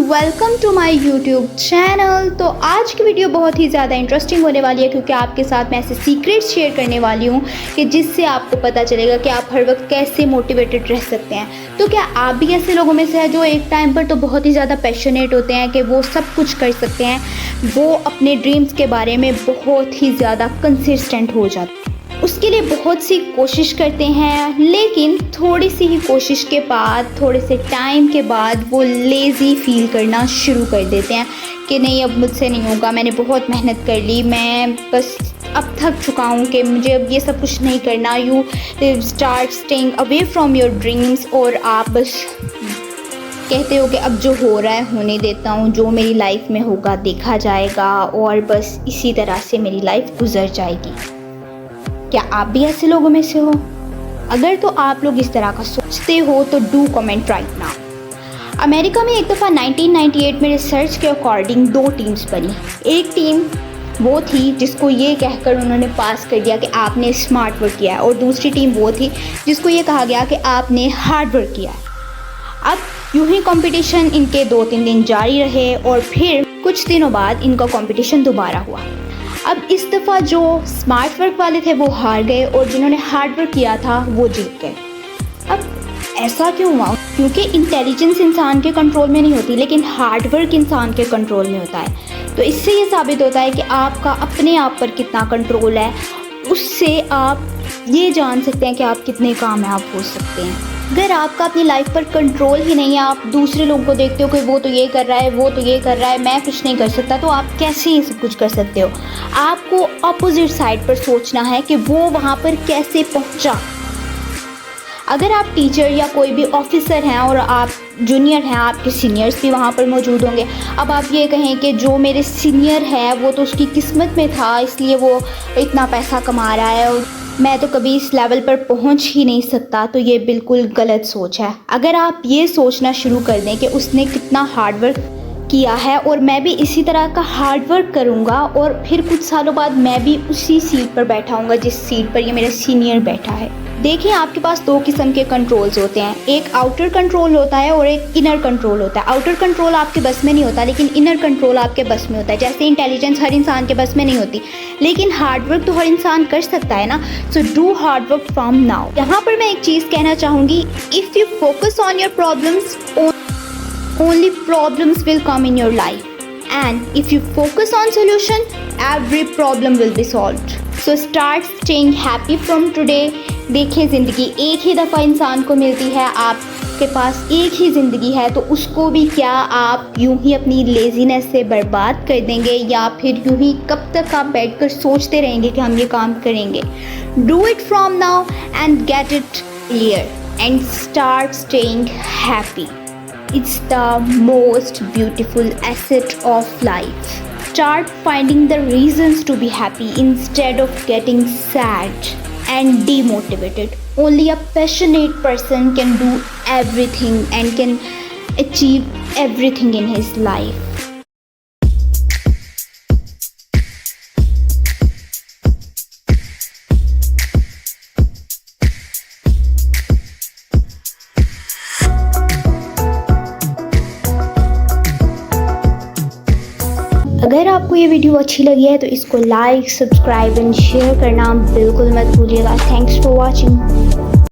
Welcome to my YouTube channel. तो आज की वीडियो बहुत ही ज़्यादा इंटरेस्टिंग होने वाली है क्योंकि आपके साथ मैं ऐसे सीक्रेट्स शेयर करने वाली हूँ कि जिससे आपको पता चलेगा कि आप हर वक्त कैसे मोटिवेटेड रह सकते हैं। तो क्या आप भी ऐसे लोगों में से हैं जो एक टाइम पर तो बहुत ही ज़्यादा पैशनेट होते हैं कि वो सब कुछ कर सकते हैं, वो अपने ड्रीम्स के बारे में बहुत ही ज़्यादा कंसिस्टेंट हो जाते हैं, उसके लिए बहुत सी कोशिश करते हैं, लेकिन थोड़ी सी ही कोशिश के बाद, थोड़े से टाइम के बाद वो लेज़ी फील करना शुरू कर देते हैं कि नहीं अब मुझसे नहीं होगा, मैंने बहुत मेहनत कर ली, मैं बस अब थक चुका हूँ कि मुझे अब ये सब कुछ नहीं करना। You start staying away from your dreams और आप बस कहते हो कि अब जो हो रहा है होने देता हूँ, जो मेरी लाइफ में होगा देखा जाएगा और बस इसी तरह से मेरी लाइफ गुजर जाएगी। क्या आप भी ऐसे लोगों में से हो? अगर तो आप लोग इस तरह का सोचते हो तो do comment right now. America में एक दफ़ा 1998 में रिसर्च के अकॉर्डिंग दो टीम्स बनी। एक टीम वो थी जिसको ये कहकर उन्होंने पास कर दिया कि आपने स्मार्ट वर्क किया है, और दूसरी टीम वो थी जिसको ये कहा गया कि आपने हार्ड वर्क किया है। अब यूं ही कंपटीशन इनके 2-3 दिन जारी रहे और फिर कुछ दिनों बाद इनका कंपटीशन दोबारा हुआ। अब इस दफ़ा जो स्मार्ट वर्क वाले थे वो हार गए और जिन्होंने हार्ड वर्क किया था वो जीत गए। अब ऐसा क्यों हुआ? क्योंकि इंटेलिजेंस इंसान के कंट्रोल में नहीं होती, लेकिन हार्ड वर्क इंसान के कंट्रोल में होता है। तो इससे ये साबित होता है कि आपका अपने आप पर कितना कंट्रोल है, उससे आप ये जान सकते हैं कि आप कितने कामयाब हो सकते हैं। अगर आपका अपनी लाइफ पर कंट्रोल ही नहीं है, आप दूसरे लोगों को देखते हो कि वो तो ये कर रहा है, वो तो ये कर रहा है, मैं कुछ नहीं कर सकता, तो आप कैसे ये सब कुछ कर सकते हो? आपको अपोजिट साइड पर सोचना है कि वो वहाँ पर कैसे पहुँचा। अगर आप टीचर या कोई भी ऑफिसर हैं और आप जूनियर हैं, आपके सीनियर्स भी वहाँ पर मौजूद होंगे। अब आप ये कहें कि जो मेरे सीनियर है वो तो उसकी किस्मत में था इसलिए वो इतना पैसा कमा रहा है और मैं तो कभी इस लेवल पर पहुंच ही नहीं सकता, तो ये बिल्कुल गलत सोच है। अगर आप ये सोचना शुरू कर दें कि उसने कितना हार्ड वर्क किया है और मैं भी इसी तरह का हार्ड वर्क करूँगा और फिर कुछ सालों बाद मैं भी उसी सीट पर बैठा हूँगा जिस सीट पर ये मेरा सीनियर बैठा है। देखिए, आपके पास दो किस्म के कंट्रोल्स होते हैं, एक आउटर कंट्रोल होता है और एक इनर कंट्रोल होता है। आउटर कंट्रोल आपके बस में नहीं होता, लेकिन इनर कंट्रोल आपके बस में होता है। जैसे इंटेलिजेंस हर इंसान के बस में नहीं होती, लेकिन हार्ड वर्क तो हर इंसान कर सकता है ना। So do hard work from now. यहाँ पर मैं एक चीज़ कहना चाहूँगी, if you focus on your problems, only problems will come in your life, and if you focus on solution, every problem will be solved. So start staying happy from today. देखिए, ज़िंदगी एक ही दफ़ा इंसान को मिलती है, आपके पास एक ही ज़िंदगी है, तो उसको भी क्या आप यूं ही अपनी लेज़ीनेस से बर्बाद कर देंगे या फिर यूं ही कब तक आप बैठकर सोचते रहेंगे कि हम ये काम करेंगे? Do it from now and get it clear and start staying happy. It's the most beautiful asset of life. Start finding the reasons to be happy instead of getting sad and demotivated. Only a passionate person can do everything and can achieve everything in his life. अगर आपको ये video अच्छी लगी है तो इसको like, subscribe and share करना बिल्कुल मत भूलिएगा। Thanks for watching.